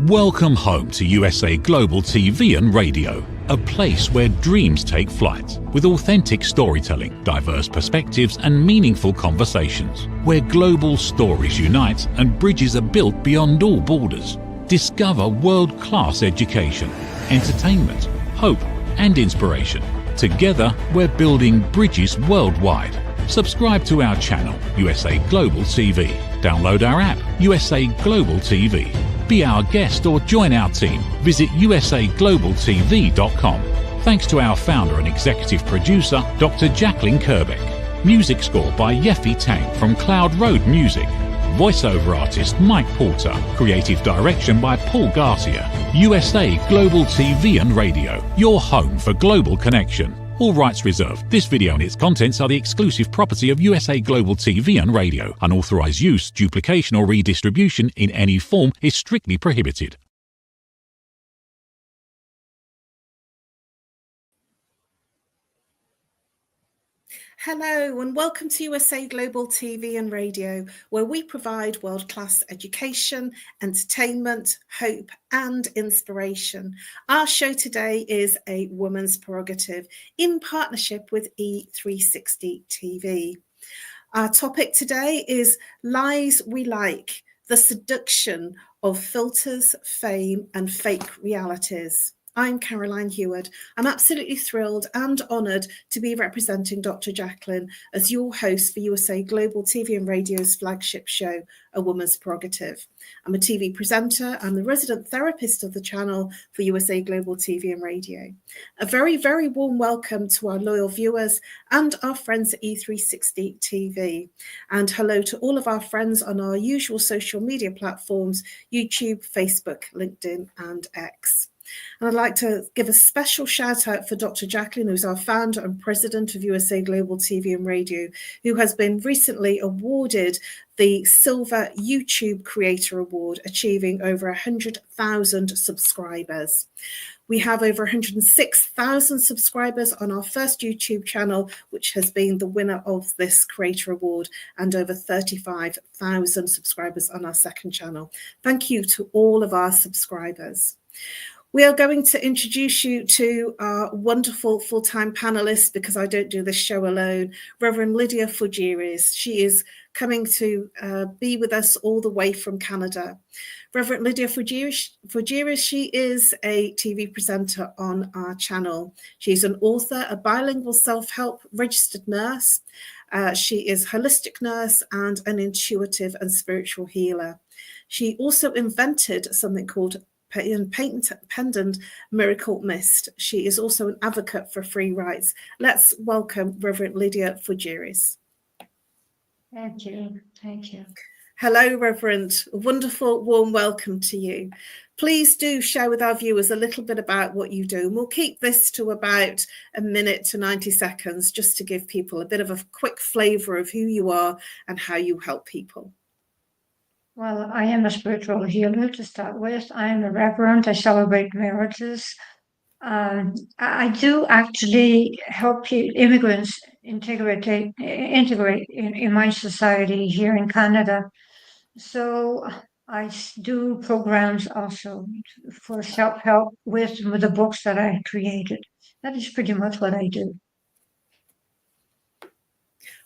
Welcome home to USA Global TV and Radio, a place where dreams take flight, with authentic storytelling, diverse perspectives and meaningful conversations, where global stories unite and bridges are built beyond all borders. Discover world-class education, entertainment, hope and inspiration. Together, we're building bridges worldwide. Subscribe to our channel, USA Global TV. Download our app, USA Global TV. Be our guest or join our team. Visit usaglobaltv.com. Thanks to our founder and executive producer, Dr. Jacalyn Kerbeck. Music score by Yeffy Tang from Cloud Road Music. Voiceover artist Mike Porter. Creative direction by Paul Garcia. USA Global TV and Radio. Your home for global connection. All rights reserved. This video and its contents are the exclusive property of USA Global TV and Radio. Unauthorized use, duplication or redistribution in any form is strictly prohibited. Hello and welcome to USA Global TV and Radio, where we provide world-class education, entertainment, hope and inspiration. Our show today is A Woman's Prerogative in partnership with E360 TV. Our topic today is Lies We Like, the seduction of filters, fame and fake realities. I'm Caroline Heward. I'm absolutely thrilled and honoured to be representing Dr. Jacalyn as your host for USA Global TV and Radio's flagship show, A Woman's Prerogative. I'm a TV presenter. I'm the resident therapist of the channel for USA Global TV and Radio. A very, very warm welcome to our loyal viewers and our friends at E360 TV. And hello to all of our friends on our usual social media platforms, YouTube, Facebook, LinkedIn and X. And I'd like to give a special shout out for Dr. Jacalyn, who's our founder and president of USA Global TV and Radio, who has been recently awarded the Silver YouTube Creator Award, achieving over 100,000 subscribers. We have over 106,000 subscribers on our first YouTube channel, which has been the winner of this Creator Award, and over 35,000 subscribers on our second channel. Thank you to all of our subscribers. We are going to introduce you to our wonderful full-time panelist, because I don't do this show alone, Reverend Lydia Fougeres. She is coming to be with us all the way from Canada. Reverend Lydia Fougeres, she is a TV presenter on our channel. She's an author, a bilingual self-help registered nurse. She is a holistic nurse and an intuitive and spiritual healer. She also invented something called patent miracle mist. She is also an advocate for free rights. Let's welcome Reverend Lydia Fougeres. Thank you. Thank you. Hello, Reverend. A wonderful, warm welcome to you. Please do share with our viewers a little bit about what you do. And we'll keep this to about a minute to 90 seconds, just to give people a bit of a quick flavour of who you are and how you help people. Well, I am a spiritual healer to start with. I am a reverend. I celebrate marriages. I do actually help immigrants integrate in my society here in Canada. So I do programs also for self-help with the books that I created. That is pretty much what I do.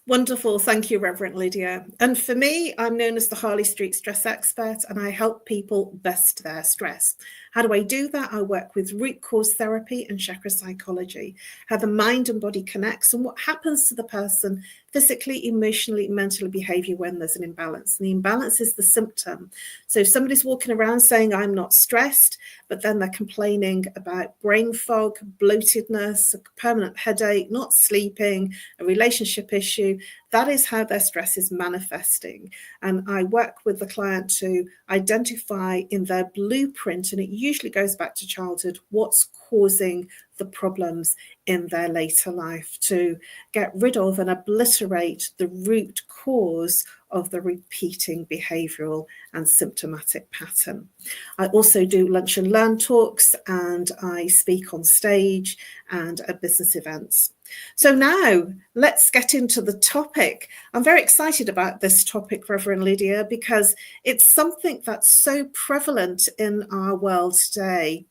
Wonderful. Thank you, Reverend Lydia. And for me, I'm known as the Harley Street Stress Expert, and I help people best their stress. How do I do that? I work with root cause therapy and chakra psychology, how the mind and body connects and what happens to the person physically, emotionally, mentally, behavior when there's an imbalance. And the imbalance is the symptom. So if somebody's walking around saying, I'm not stressed, but then they're complaining about brain fog, bloatedness, a permanent headache, not sleeping, a relationship issue, that is how their stress is manifesting. And I work with the client to identify in their blueprint, and it usually goes back to childhood, what's causing the problems in their later life, to get rid of and obliterate the root cause of the repeating behavioural and symptomatic pattern. I also do lunch and learn talks, and I speak on stage and at business events. So now let's get into the topic. I'm very excited about this topic, Reverend Lydia, because it's something that's so prevalent in our world today.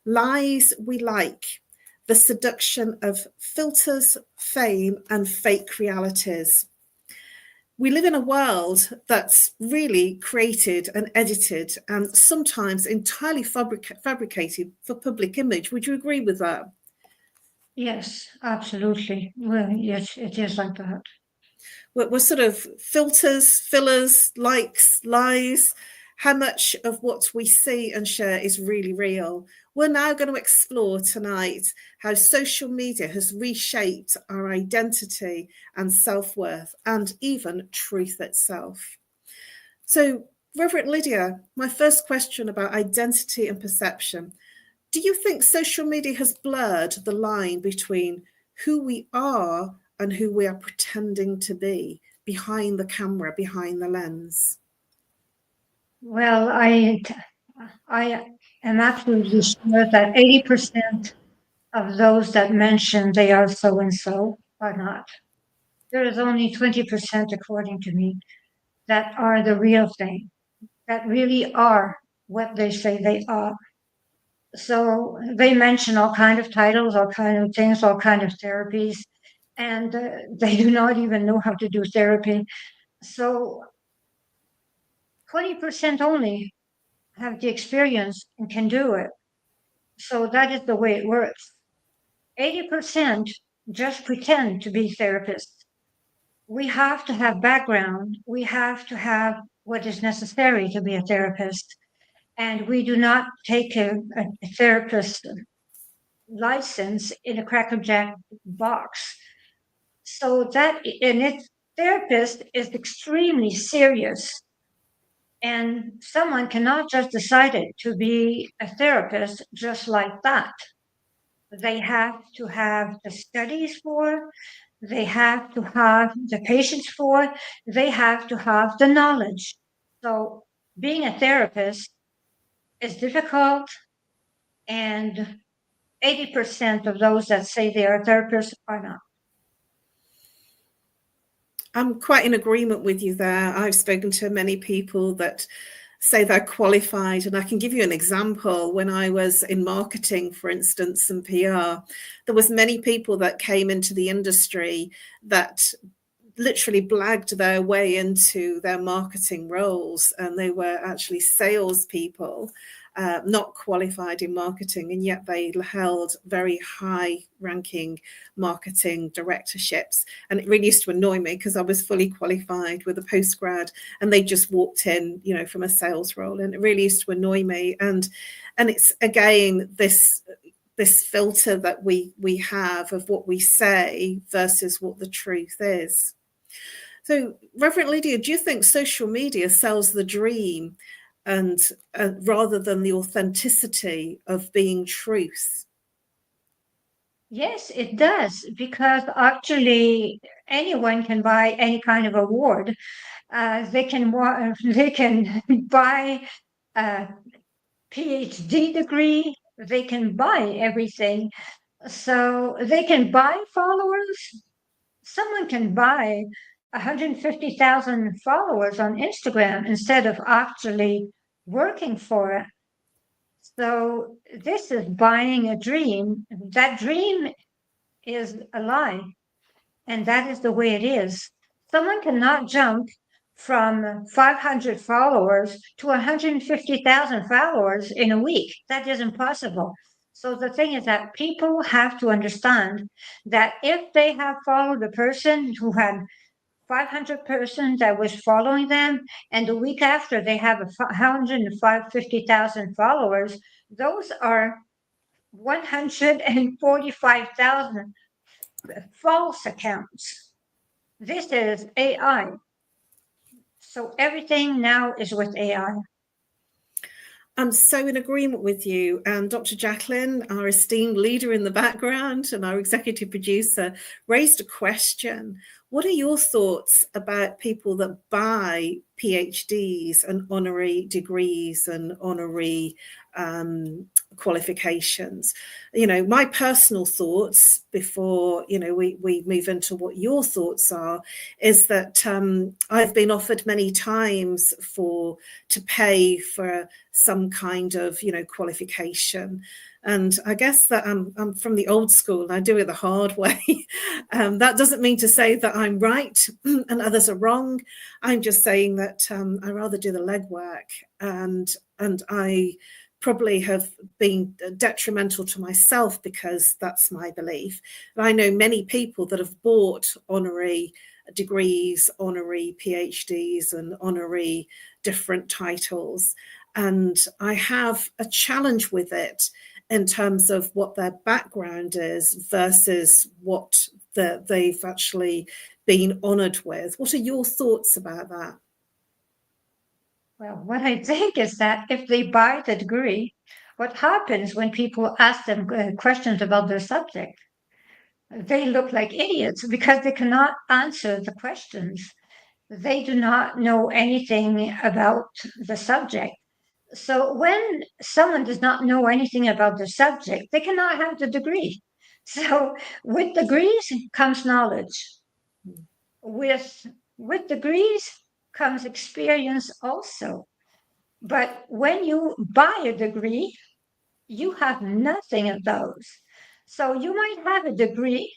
Lies we like, the seduction of filters, fame, and fake realities. We live in a world that's really created and edited and sometimes entirely fabricated for public image. Would you agree with that? Yes, absolutely. Well, yes, it is like that. We're sort of filters, fillers, likes, lies. How much of what we see and share is really real? We're now going to explore tonight how social media has reshaped our identity and self-worth and even truth itself. So, Reverend Lydia, my first question about identity and perception. Do you think social media has blurred the line between who we are and who we are pretending to be behind the camera, behind the lens? Well, I am absolutely sure that 80% of those that mention they are so and so are not. There is only 20%, according to me, that are the real thing, that really are what they say they are. So they mention all kind of titles, all kind of things, all kind of therapies, and they do not even know how to do therapy. So 20% only have the experience and can do it. So that is the way it works. 80% just pretend to be therapists. We have to have background. We have to have what is necessary to be a therapist. And we do not take a therapist license in a crackerjack box. So that, and its therapist is extremely serious. And someone cannot just decide to be a therapist just like that. They have to have the studies for, they have to have the patients for, they have to have the knowledge. So being a therapist is difficult, and 80% of those that say they are therapists are not. I'm quite in agreement with you there. I've spoken to many people that say they're qualified, and I can give you an example. When I was in marketing, for instance, and PR, there was many people that came into the industry that literally blagged their way into their marketing roles, and they were actually salespeople, not qualified in marketing, and yet they held very high ranking marketing directorships. And it really used to annoy me because I was fully qualified with a postgrad, and they just walked in, you know, from a sales role, and it really used to annoy me. And it's again this filter that we have of what we say versus what the truth is. So, Reverend Lydia, do you think social media sells the dream and rather than the authenticity of being truth? Yes, it does, because actually anyone can buy any kind of award. They can buy a PhD degree. They can buy everything. So they can buy followers. Someone can buy 150,000 followers on Instagram instead of actually working for it. So this is buying a dream. That dream is a lie, and that is the way it is. Someone cannot jump from 500 followers to 150,000 followers in a week. That is impossible. So the thing is that people have to understand that if they have followed a person who had 500 persons that was following them, and the week after they have 150,000 followers, those are 145,000 false accounts. This is AI. So everything now is with AI. I'm so in agreement with you. And Dr. Jacalyn, our esteemed leader in the background and our executive producer, raised a question. What are your thoughts about people that buy PhDs and honorary degrees and honorary qualifications. My personal thoughts before we move into what your thoughts are is that I've been offered many times to pay for some kind of qualification, and I guess that I'm from the old school and I do it the hard way. That doesn't mean to say that I'm right and others are wrong. I'm just saying that I rather do the legwork, and I probably have been detrimental to myself because that's my belief. And I know many people that have bought honorary degrees, honorary PhDs, and honorary different titles. And I have a challenge with it in terms of what their background is versus what they've actually been honoured with. What are your thoughts about that? Well, what I think is that if they buy the degree, what happens when people ask them questions about their subject? They look like idiots because they cannot answer the questions. They do not know anything about the subject. So when someone does not know anything about the subject, they cannot have the degree. So with degrees comes knowledge. With degrees comes experience also. But when you buy a degree, you have nothing of those. So you might have a degree,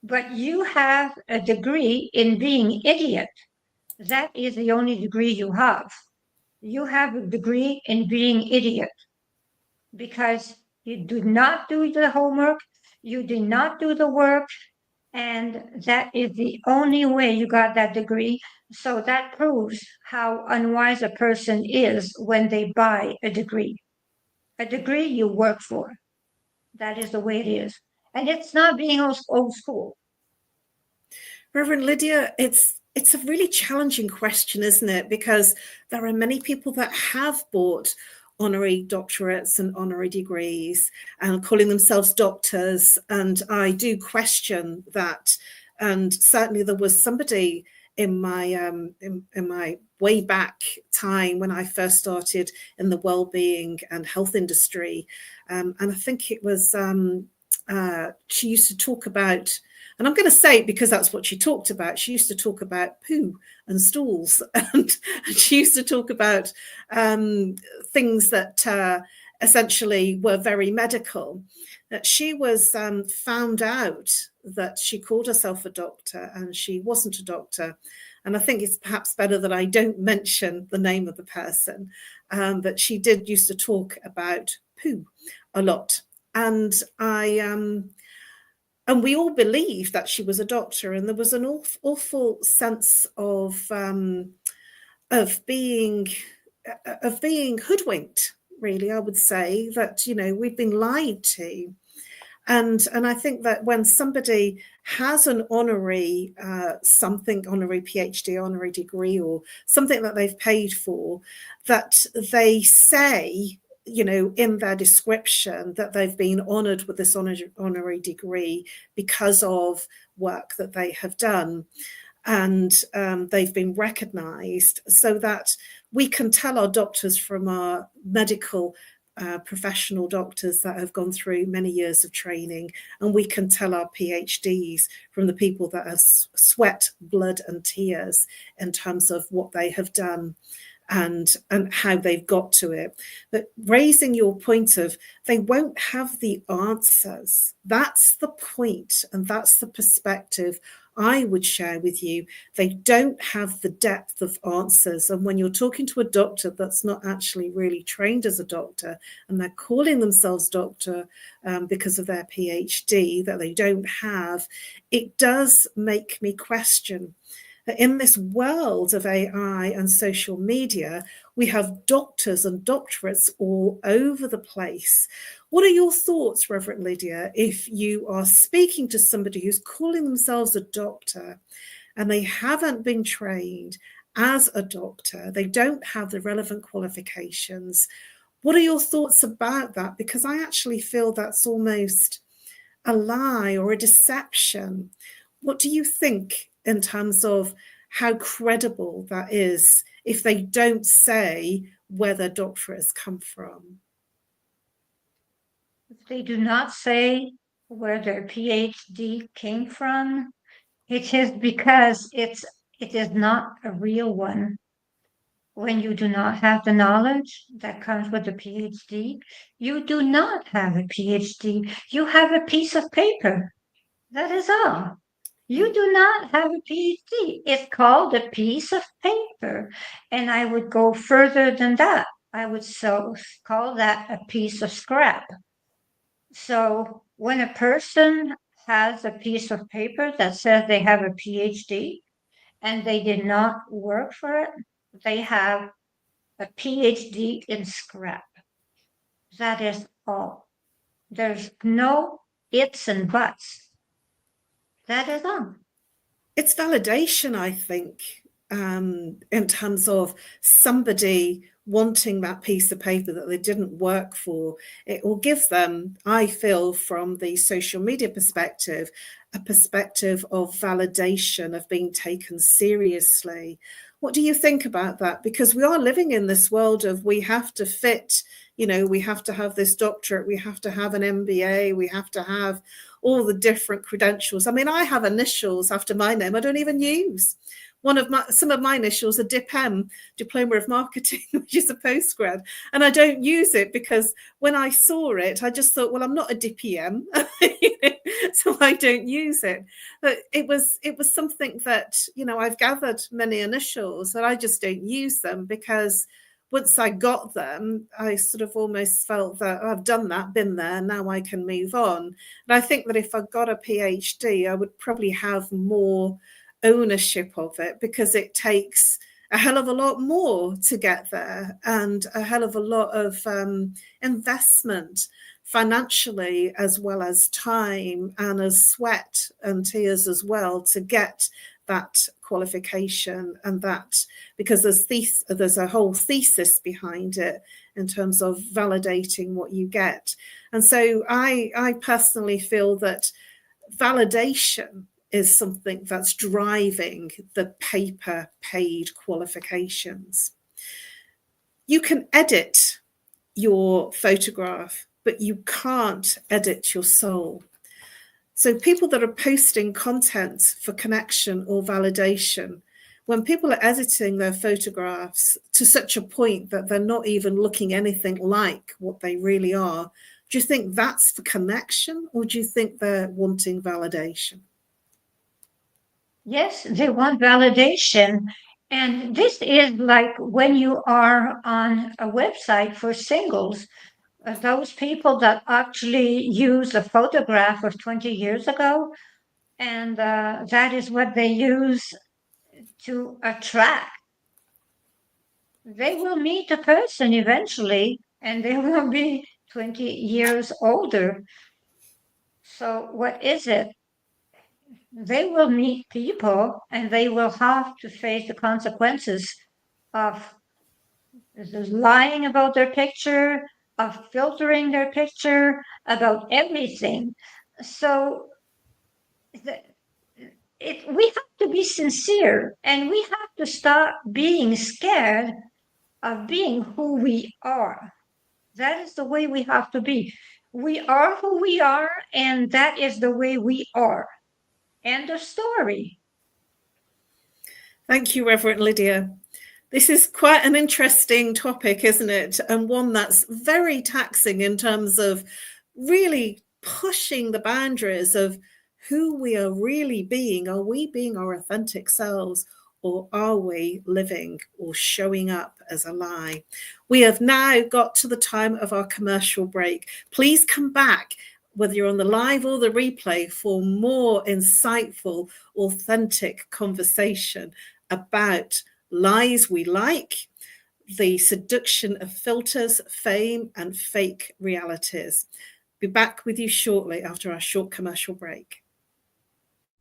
but you have a degree in being idiot. That is the only degree you have. You have a degree in being idiot because you do not do the homework, you did not do the work, and that is the only way you got that degree. So that proves how unwise a person is when they buy a degree. A degree you work for. That is the way it is. And it's not being old school. Reverend Lydia, it's a really challenging question, isn't it? Because there are many people that have bought honorary doctorates and honorary degrees and calling themselves doctors, and I do question that. And certainly there was somebody in my in my way back time when I first started in the well-being and health industry, and I think it was she used to talk about, and I'm going to say it because that's what she talked about. She used to talk about poo and stools, and she used to talk about things that essentially were very medical. That she was found out that she called herself a doctor and she wasn't a doctor. And I think it's perhaps better that I don't mention the name of the person, but she did used to talk about poo a lot. And and we all believed that she was a doctor, and there was an awful sense of being hoodwinked. Really, I would say that we've been lied to, and I think that when somebody has an honorary honorary PhD, honorary degree, or something that they've paid for, that they say, in their description that they've been honoured with this honorary degree because of work that they have done, and they've been recognised, so that we can tell our doctors from our medical professional doctors that have gone through many years of training, and we can tell our PhDs from the people that have sweat, blood and tears in terms of what they have done and how they've got to it. But raising your point of they won't have the answers, that's the point, and that's the perspective I would share with you. They don't have the depth of answers. And when you're talking to a doctor that's not actually really trained as a doctor, and they're calling themselves doctor because of their PhD that they don't have, it does make me question that in this world of AI and social media, we have doctors and doctorates all over the place. What are your thoughts, Reverend Lydia, if you are speaking to somebody who's calling themselves a doctor and they haven't been trained as a doctor, they don't have the relevant qualifications? What are your thoughts about that? Because I actually feel that's almost a lie or a deception. What do you think in terms of how credible that is if they don't say where their doctorates come from? if they do not say where their PhD came from, it is because it is not a real one. When you do not have the knowledge that comes with a PhD, you do not have a PhD. You have a piece of paper. That is all. You do not have a PhD. It's called a piece of paper. And I would go further than that. I would call that a piece of scrap. So when a person has a piece of paper that says they have a PhD and they did not work for it, they have a PhD in scrap. That is all. There's no ifs and buts. That is all. It's validation, I think, in terms of somebody wanting that piece of paper that they didn't work for. It will give them, I feel, from the social media perspective, a perspective of validation, of being taken seriously. What do you think about that? Because we are living in this world of we have to fit, we have to have this doctorate, we have to have an MBA, we have to have all the different credentials. I mean, I have initials after my name I don't even use. Some of my initials are DIPM, Diploma of Marketing, which is a postgrad, and I don't use it because when I saw it, I just thought, well, I'm not a DPM, so I don't use it. But it was something that, I've gathered many initials, and I just don't use them because once I got them, I sort of almost felt that I've done that, been there, now I can move on. And I think that if I got a PhD, I would probably have more ownership of it because it takes a hell of a lot more to get there and a hell of a lot of investment financially as well as time and as sweat and tears as well to get that qualification, and that because there's a whole thesis behind it in terms of validating what you get. And so I personally feel that validation is something that's driving the paper paid qualifications. You can edit your photograph, but you can't edit your soul. So people that are posting content for connection or validation, when people are editing their photographs to such a point that they're not even looking anything like what they really are, do you think that's for connection, or do you think they're wanting validation? Yes, they want validation. And this is like when you are on a website for singles, those people that actually use a photograph of 20 years ago, and that is what they use to attract. They will meet a person eventually, and they will be 20 years older. So what is it? They will meet people and they will have to face the consequences of lying about their picture, of filtering their picture, about everything. So we have to be sincere, and we have to stop being scared of being who we are. That is the way we have to be. We are who we are, and that is the way we are. End of story. Thank you, Reverend Lydia. This is quite an interesting topic, isn't it? And one that's very taxing in terms of really pushing the boundaries of who we are really being. Are we being our authentic selves, or are we living or showing up as a lie? We have now got to the time of our commercial break. Please come back, whether you're on the live or the replay, for more insightful, authentic conversation about lies we like, the seduction of filters, fame, and fake realities. Be back with you shortly after our short commercial break.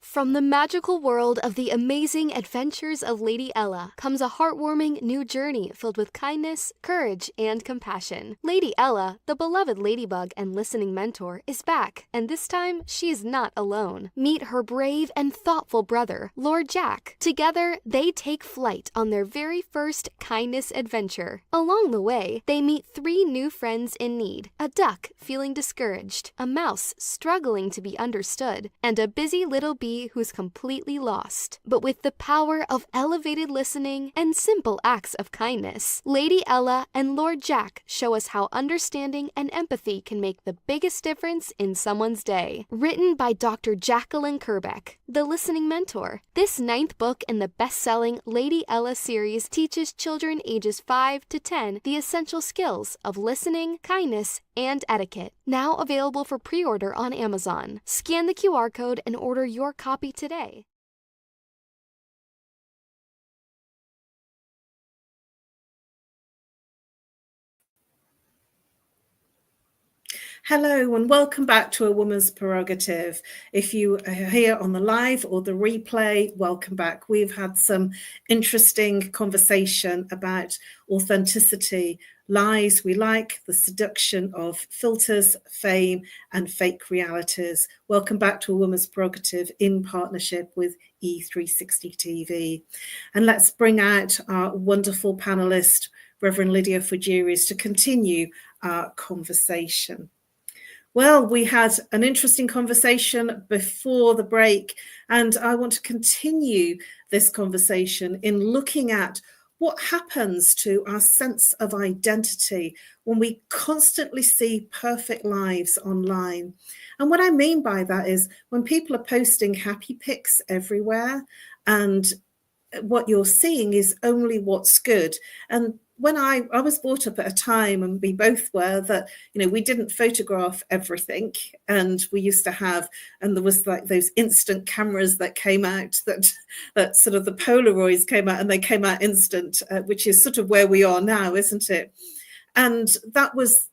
From the magical world of the amazing adventures of Lady Ella comes a heartwarming new journey filled with kindness, courage, and compassion. Lady Ella, the beloved ladybug and listening mentor, is back, and this time she's not alone. Meet her brave and thoughtful brother, Lord Jack. Together, they take flight on their very first kindness adventure. Along the way, they meet 3 new friends in need: a duck feeling discouraged, a mouse struggling to be understood, and a busy little bee who's completely lost. But with the power of elevated listening and simple acts of kindness, Lady Ella and Lord Jack show us how understanding and empathy can make the biggest difference in someone's day. Written by Dr. Jacalyn Kerbeck, the listening mentor, this 9th book in the best-selling Lady Ella series teaches children ages 5 to 10 the essential skills of listening, kindness, and etiquette. Now available for pre-order on Amazon. Scan the QR code and order your copy today. Hello and welcome back to A Woman's Prerogative. If you are here on the live or the replay, welcome back. We've had some interesting conversation about authenticity, lies we like, the seduction of filters, fame, and fake realities. Welcome back to A Woman's Prerogative in partnership with E360 TV. And let's bring out our wonderful panelist, Reverend Lydia Fougeres, to continue our conversation. Well, we had an interesting conversation before the break, and I want to continue this conversation in looking at what happens to our sense of identity when we constantly see perfect lives online. And what I mean by that is when people are posting happy pics everywhere, and what you're seeing is only what's good. And when I was brought up at a time, and we both were, that, we didn't photograph everything. And we used to have, and there was like those instant cameras that came out, that sort of the Polaroids came out, and they came out instant, which is sort of where we are now, isn't it? And that was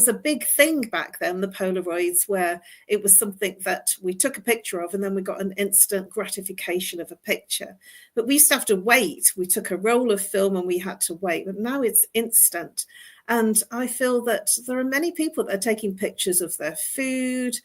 a big thing back then, the Polaroids, where it was something that we took a picture of and then we got an instant gratification of a picture. But we used to have to wait. We took a roll of film and we had to wait. But now it's instant. And I feel that there are many people that are taking pictures of their food,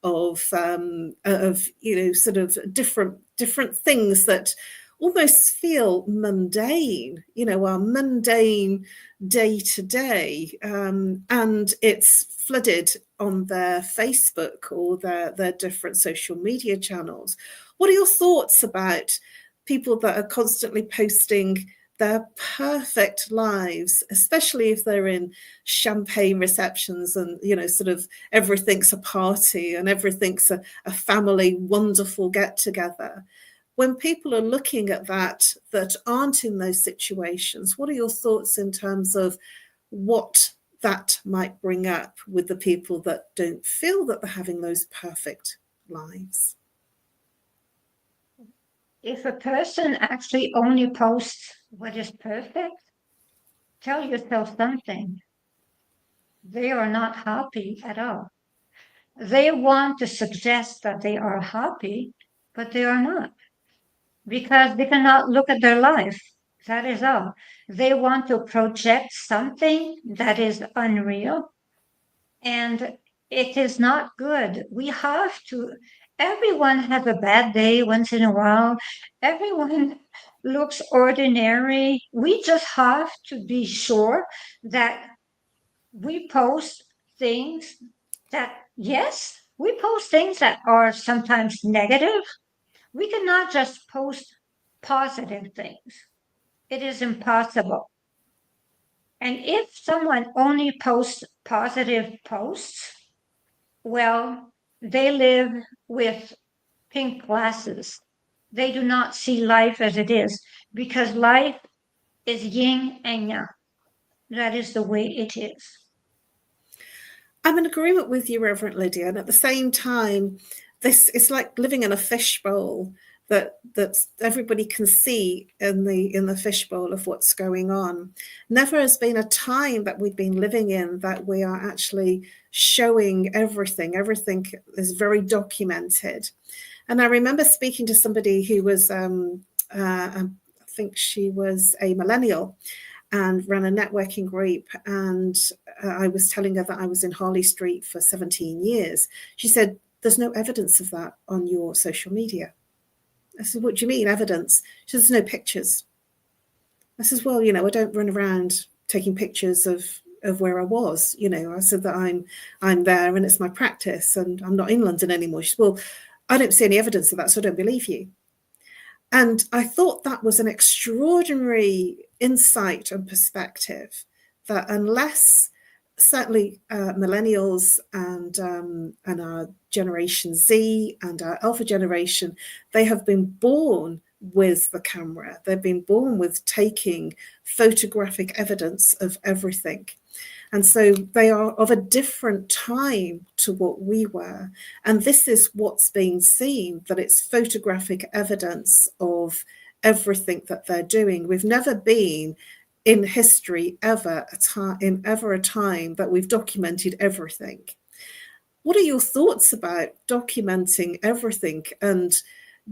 of sort of different things that almost feel mundane, our mundane day to day, and it's flooded on their Facebook or their different social media channels. What are your thoughts about people that are constantly posting their perfect lives, especially if they're in champagne receptions and, sort of everything's a party and everything's a family wonderful get together? When people are looking at that aren't in those situations, what are your thoughts in terms of what that might bring up with the people that don't feel that they're having those perfect lives? If a person actually only posts what is perfect, tell yourself something. They are not happy at all. They want to suggest that they are happy, but they are not, because they cannot look at their life. That is all. They want to project something that is unreal, and it is not good. We have to, everyone has a bad day once in a while. Everyone looks ordinary. We just have to be sure that we post things that, yes, we post things that are sometimes negative. We cannot just post positive things. It is impossible. And if someone only posts positive posts, well, they live with pink glasses. They do not see life as it is, because life is yin and yang. That is the way it is. I'm in agreement with you, Reverend Lydia. And at the same time, this is like living in a fishbowl that everybody can see in the fishbowl of what's going on. Never has been a time that we've been living in that we are actually showing everything. Everything is very documented. And I remember speaking to somebody who was, I think she was a millennial and ran a networking group. And I was telling her that I was in Harley Street for 17 years. She said, there's no evidence of that on your social media. I said, what do you mean, evidence? She says, there's no pictures. I says, well, I don't run around taking pictures of where I was. I said that I'm there and it's my practice and I'm not in London anymore. She said, well, I don't see any evidence of that, so I don't believe you. And I thought that was an extraordinary insight and perspective, that unless certainly millennials and our Generation Z and our Alpha generation, they have been born with the camera. They've been born with taking photographic evidence of everything. And so they are of a different time to what we were. And this is what's being seen, that it's photographic evidence of everything that they're doing. We've never been in history ever a time that we've documented everything. What are your thoughts about documenting everything and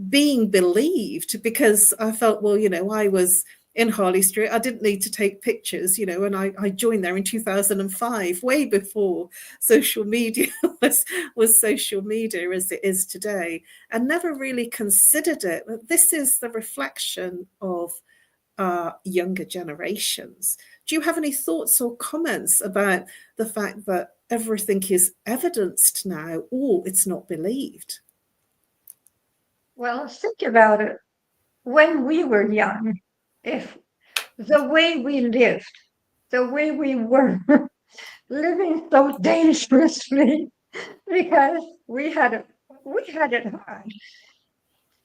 being believed? Because I felt, well, I was in Harley Street. I didn't need to take pictures, and I joined there in 2005, way before social media was social media as it is today, and never really considered it. This is the reflection of younger generations. Do you have any thoughts or comments about the fact that everything is evidenced now, or it's not believed? Well, think about it. When we were young, if the way we lived, the way we were living so dangerously, because we had it hard.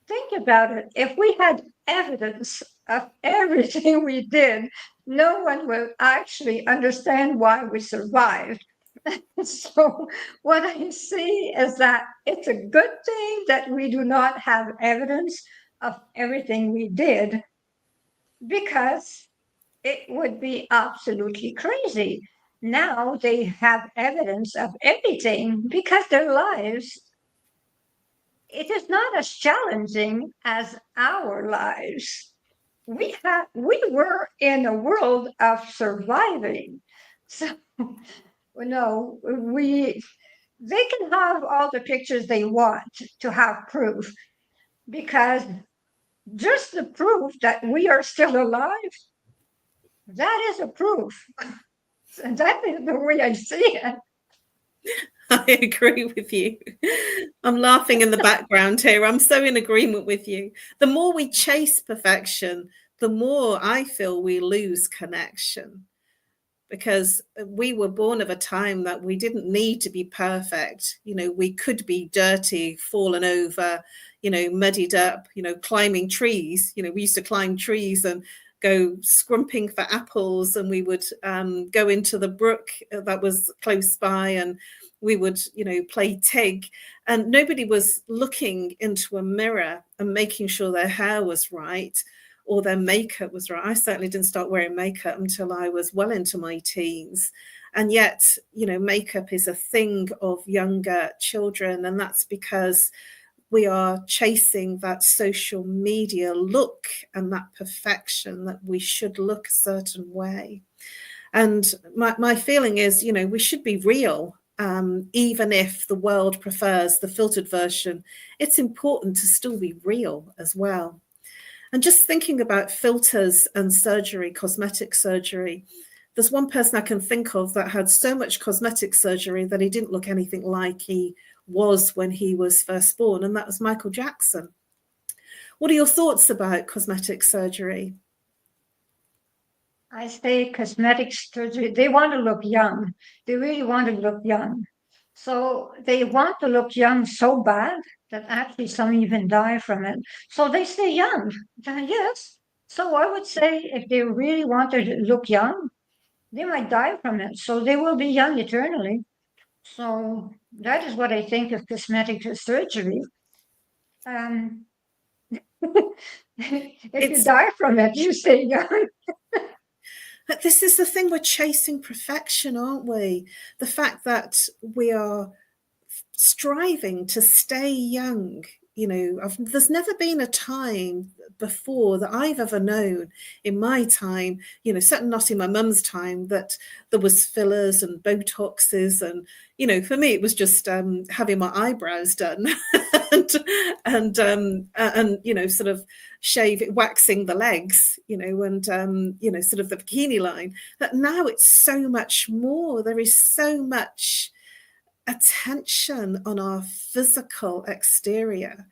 Think about it. If we had evidence of everything we did, no one will actually understand why we survived. So what I see is that it's a good thing that we do not have evidence of everything we did, because it would be absolutely crazy. Now they have evidence of everything because their lives, it is not as challenging as our lives. We were in a world of surviving. So they can have all the pictures they want to have proof, because just the proof that we are still alive, that is a proof. And that is the way I see it. I agree with you. I'm laughing in the background here. I'm so in agreement with you. The more we chase perfection, the more I feel we lose connection, because we were born of a time that we didn't need to be perfect. We could be dirty, fallen over, muddied up, climbing trees. We used to climb trees and go scrumping for apples, and we would go into the brook that was close by, and we would, play tig, and nobody was looking into a mirror and making sure their hair was right or their makeup was right. I certainly didn't start wearing makeup until I was well into my teens. And yet, makeup is a thing of younger children. And that's because we are chasing that social media look and that perfection, that we should look a certain way. And my feeling is, we should be real. Even if the world prefers the filtered version, it's important to still be real as well. And just thinking about filters and surgery, cosmetic surgery, there's one person I can think of that had so much cosmetic surgery that he didn't look anything like he was when he was first born, and that was Michael Jackson. What are your thoughts about cosmetic surgery? I say cosmetic surgery, they want to look young. They really want to look young. So they want to look young so bad that actually some even die from it. So they stay young. Yes. So I would say if they really want to look young, they might die from it. So they will be young eternally. So that is what I think of cosmetic surgery. If you die from it, you stay young. But this is the thing, we're chasing perfection, aren't we? The fact that we are striving to stay young, there's never been a time before that I've ever known in my time, certainly not in my mum's time, that there was fillers and Botoxes. And, for me, it was just having my eyebrows done and sort of waxing the legs, and, sort of the bikini line. But now it's so much more. There is so much attention on our physical exterior,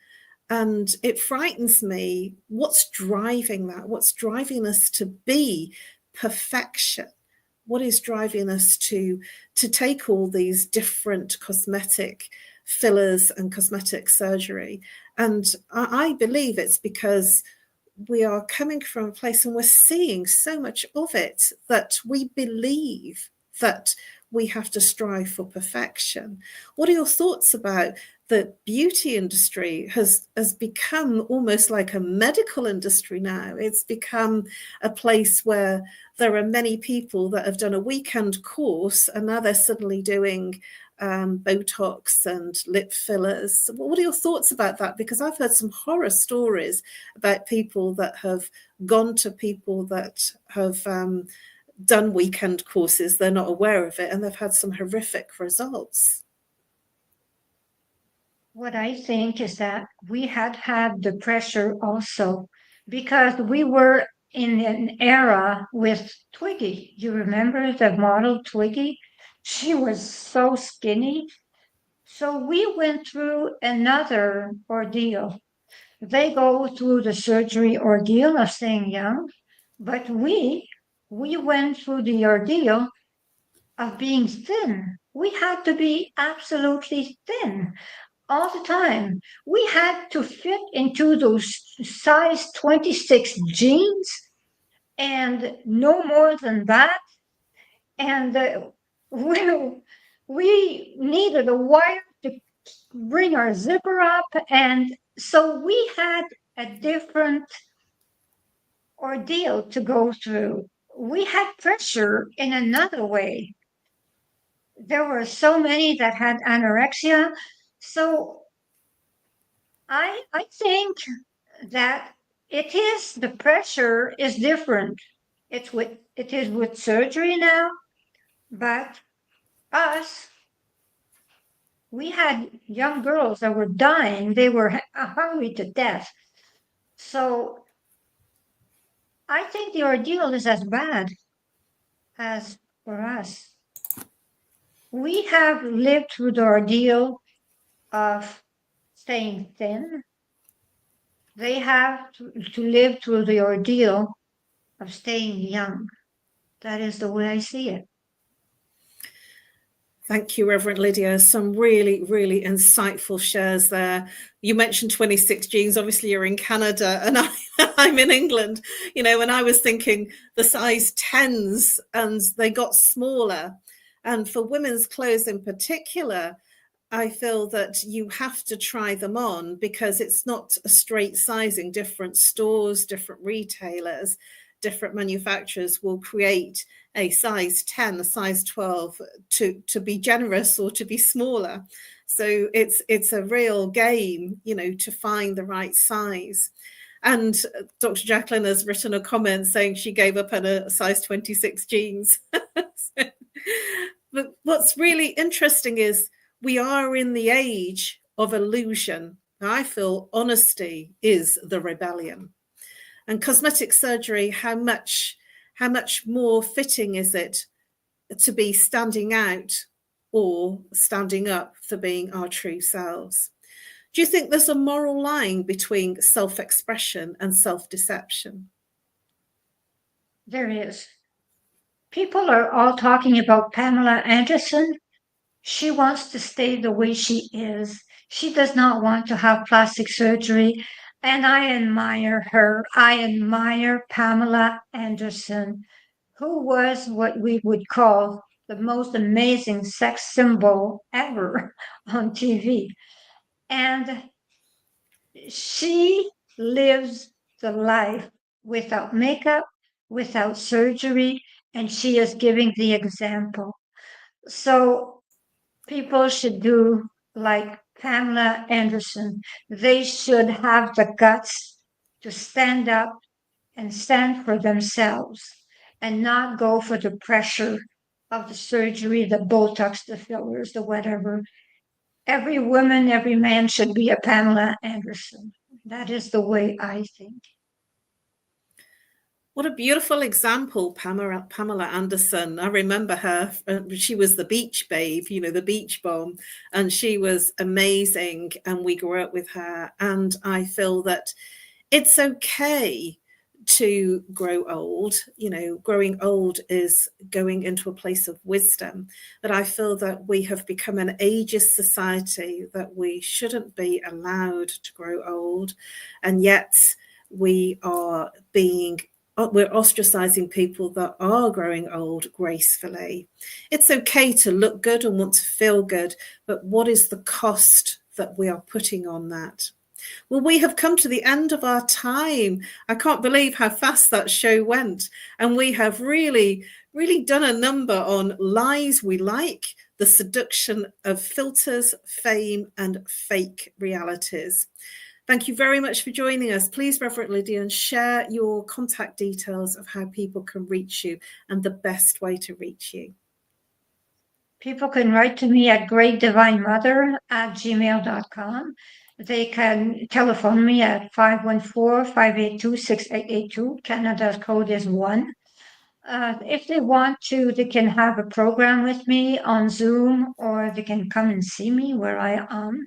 and it frightens me. What's driving that? What's driving us to be perfection? What is driving us to take all these different cosmetic fillers and cosmetic surgery? And I believe it's because we are coming from a place, and we're seeing so much of it, that we believe that we have to strive for perfection. What are your thoughts about the beauty industry has become almost like a medical industry now? It's become a place where there are many people that have done a weekend course, and now they're suddenly doing Botox and lip fillers. What are your thoughts about that? Because I've heard some horror stories about people that have gone to people that have done weekend courses. They're not aware of it, and they've had some horrific results. What I think is that we had the pressure also, because we were in an era with Twiggy. You remember the model Twiggy? She was so skinny. So we went through another ordeal. They go through the surgery ordeal of staying young, but we went through the ordeal of being thin. We had to be absolutely thin all the time. We had to fit into those size 26 jeans and no more than that. And we needed a wire to bring our zipper up. And so we had a different ordeal to go through. We had pressure in another way. There were so many that had anorexia. So I think that the pressure is different. It is with surgery now, but us, we had young girls that were dying. They were hungry to death. So I think the ordeal is as bad as for us. We have lived through the ordeal of staying thin. They have to live through the ordeal of staying young. That is the way I see it. Thank you, Reverend Lydia. Some really, really insightful shares there. You mentioned 26 genes. Obviously, you're in Canada and I'm in England. When I was thinking the size 10s, and they got smaller. And for women's clothes in particular, I feel that you have to try them on, because it's not a straight sizing. Different stores, different retailers, different manufacturers will create a size 10, a size 12 to be generous or to be smaller. So it's a real game, to find the right size. And Dr. Jacalyn has written a comment saying she gave up on a size 26 jeans. But what's really interesting is we are in the age of illusion. I feel honesty is the rebellion. And cosmetic surgery, how much more fitting is it to be standing out or standing up for being our true selves? Do you think there's a moral line between self-expression and self-deception? There is. People are all talking about Pamela Anderson. She wants to stay the way she is. She does not want to have plastic surgery. And I admire her. I admire Pamela Anderson, who was what we would call the most amazing sex symbol ever on TV. And she lives the life without makeup, without surgery, and she is giving the example. So people should do like Pamela Anderson. They should have the guts to stand up and stand for themselves and not go for the pressure of the surgery, the Botox, the fillers, the whatever. Every woman, every man should be a Pamela Anderson. That is the way I think. What a beautiful example, Pamela Anderson. I remember her. She was the beach babe, the beach bomb, and she was amazing. And we grew up with her. And I feel that it's okay to grow old. Growing old is going into a place of wisdom. But I feel that we have become an ageist society, that we shouldn't be allowed to grow old. And yet we're ostracizing people that are growing old gracefully. It's okay to look good and want to feel good, but what is the cost that we are putting on that? Well, we have come to the end of our time. I can't believe how fast that show went. And we have really, really done a number on lies we like, the seduction of filters, fame, and fake realities. Thank you very much for joining us. Please, Reverend Lydia, share your contact details of how people can reach you and the best way to reach you. People can write to me at greatdivinemother@gmail.com. They can telephone me at 514-582-6882. Canada's code is 1. If they want to, they can have a program with me on Zoom, or they can come and see me where I am.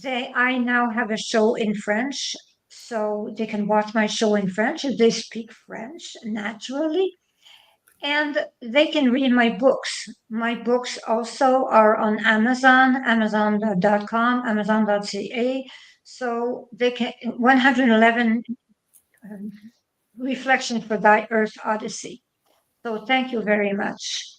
I now have a show in French, so they can watch my show in French if they speak French naturally. And they can read my books. My books also are on Amazon, amazon.com, amazon.ca. So they can 111 Reflections for Thy Earth Odyssey. So thank you very much.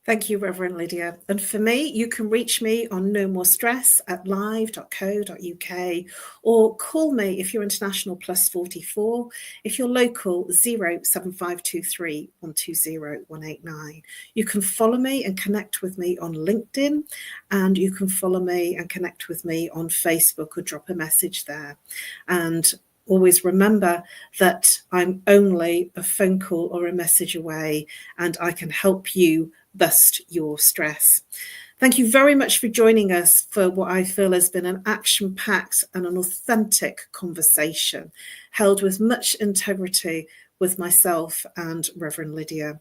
Thank you, Reverend Lydia. And for me, you can reach me on No More Stress at live.co.uk, or call me if you're international +44, if you're local 07523 120 189. You can follow me and connect with me on LinkedIn, and you can follow me and connect with me on Facebook or drop a message there. And always remember that I'm only a phone call or a message away, and I can help you bust your stress. Thank you very much for joining us for what I feel has been an action-packed and an authentic conversation held with much integrity with myself and Reverend Lydia.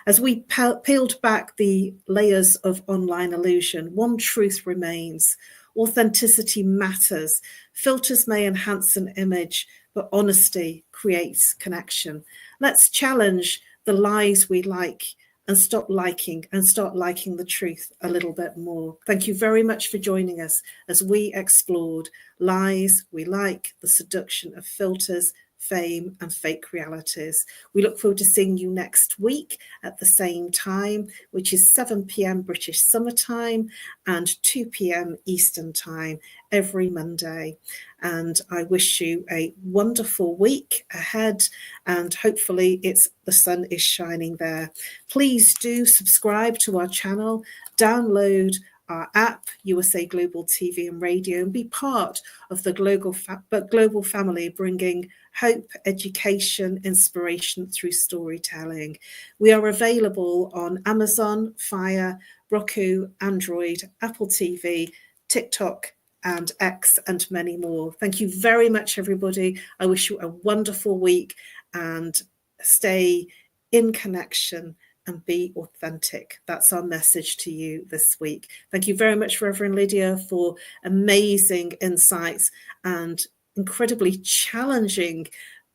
As we peeled back the layers of online illusion, one truth remains: authenticity matters. Filters may enhance an image, but honesty creates connection. Let's challenge the lies we like and start liking the truth a little bit more. Thank you very much for joining us as we explored lies we like, the seduction of filters, fame, and fake realities. We look forward to seeing you next week at the same time, which is 7 p.m. British Summer Time and 2 p.m. Eastern Time every Monday. And I wish you a wonderful week ahead, and hopefully the sun is shining there. Please do subscribe to our channel, download our app, USA Global TV and Radio, and be part of the global family, bringing hope, education, inspiration through storytelling. We are available on Amazon, Fire, Roku, Android, Apple TV, TikTok, and X, and many more. Thank you very much, everybody. I wish you a wonderful week, and stay in connection and be authentic. That's our message to you this week. Thank you very much, Reverend Lydia, for amazing insights and incredibly challenging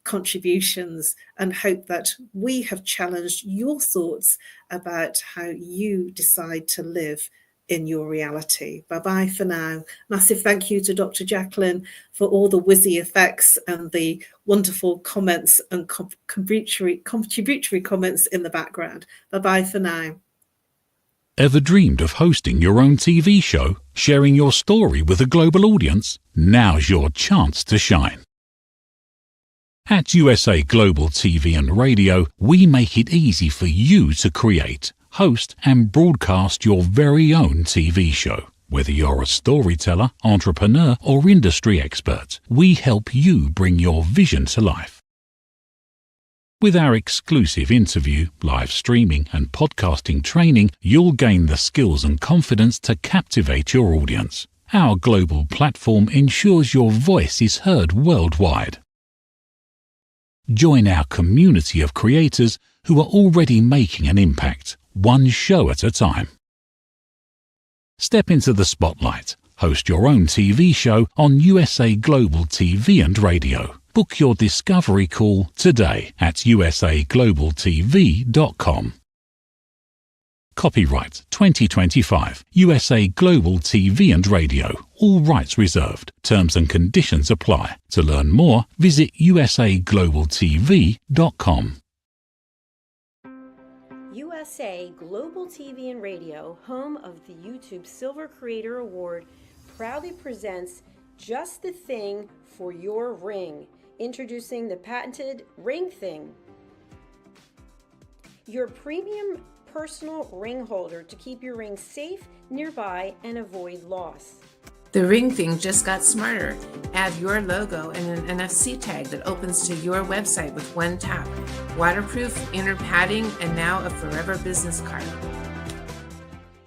contributions, and hope that we have challenged your thoughts about how you decide to live in your reality. Bye-bye for now. Massive thank you to Dr. Jacalyn for all the whizzy effects and the wonderful comments and contributory comments in the background. Bye-bye for now. Ever dreamed of hosting your own TV show, sharing your story with a global audience? Now's your chance to shine. At USA Global TV and Radio, we make it easy for you to create, host and broadcast your very own TV show. Whether you're a storyteller, entrepreneur, or industry expert, we help you bring your vision to life. With our exclusive interview, live streaming, and podcasting training, you'll gain the skills and confidence to captivate your audience. Our global platform ensures your voice is heard worldwide. Join our community of creators who are already making an impact, one show at a time. Step into the spotlight. Host your own TV show on USA Global TV and Radio. Book your discovery call today at usaglobaltv.com. Copyright 2025 USA Global TV and Radio. All rights reserved. Terms and conditions apply. To learn more, visit usaglobaltv.com. USA Global TV and Radio, home of the YouTube Silver Creator Award, proudly presents Just the Thing for Your Ring. Introducing the patented Ring Thing. Your premium personal ring holder to keep your ring safe, nearby, and avoid loss. The Ring Thing just got smarter. Add your logo and an NFC tag that opens to your website with one tap. Waterproof, inner padding, and now a forever business card.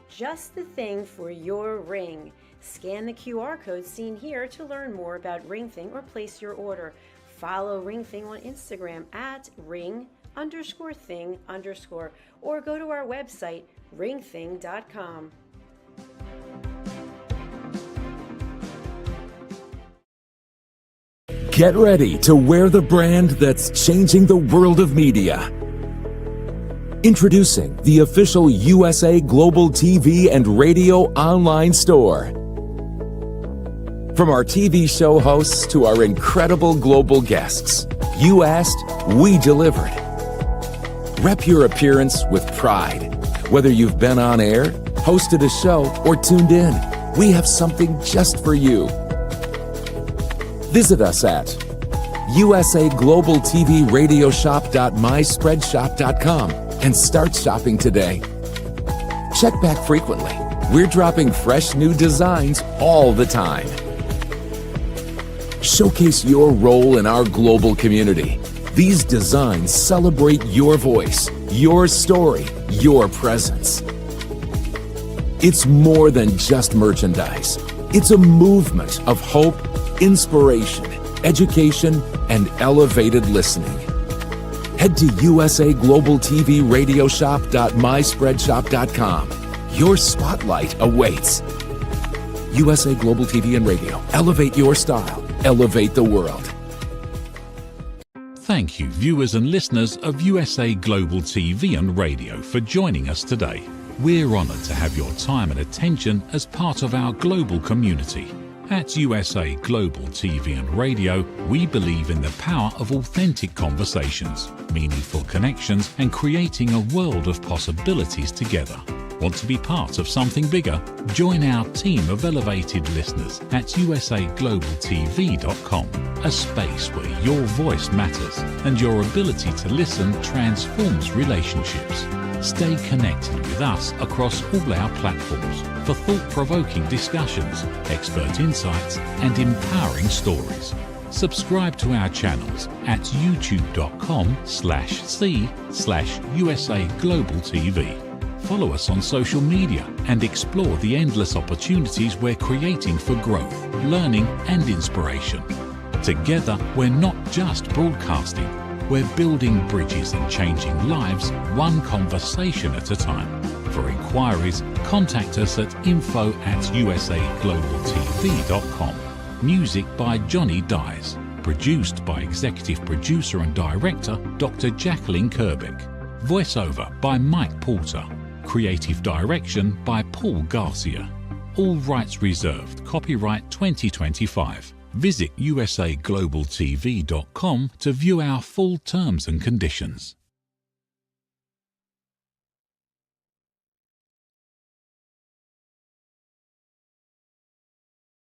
Just the thing for your ring. Scan the QR code seen here to learn more about Ring Thing or place your order. Follow Ring Thing on Instagram at ring_thing_ or go to our website ringthing.com. Get ready to wear the brand that's changing the world of media. Introducing the official USA Global TV and Radio online store. From our TV show hosts to our incredible global guests, you asked, we delivered. Rep your appearance with pride. Whether you've been on air, hosted a show, or tuned in, we have something just for you. Visit us at usaglobaltvradioshoп.myspreadshop.com and start shopping today. Check back frequently. We're dropping fresh new designs all the time. Showcase your role in our global community. These designs celebrate your voice, your story, your presence. It's more than just merchandise. It's a movement of hope, inspiration, education, and elevated listening. Head to usaglobaltvradioshoп.myspreadshop.com. Your spotlight awaits. USA Global TV and Radio. Elevate your style. Elevate the world. Thank you, viewers and listeners of USA Global TV and Radio, for joining us today. We're honoured to have your time and attention as part of our global community. At USA Global TV and Radio, we believe in the power of authentic conversations, meaningful connections, and creating a world of possibilities together. Want to be part of something bigger? Join our team of elevated listeners at usaglobaltv.com, a space where your voice matters and your ability to listen transforms relationships. Stay connected with us across all our platforms for thought-provoking discussions, expert insights, and empowering stories. Subscribe to our channels at youtube.com/c/USA-Global-TV. Follow us on social media and explore the endless opportunities we're creating for growth, learning, and inspiration. Together, we're not just broadcasting. We're building bridges and changing lives, one conversation at a time. For inquiries, contact us at info@usaglobaltv.com. Music by Johnny Dies. Produced by Executive Producer and Director Dr. Jacalyn Kerbeck. Voiceover by Mike Porter. Creative Direction by Paul Garcia. All rights reserved. Copyright 2025. Visit usaglobaltv.com to view our full terms and conditions.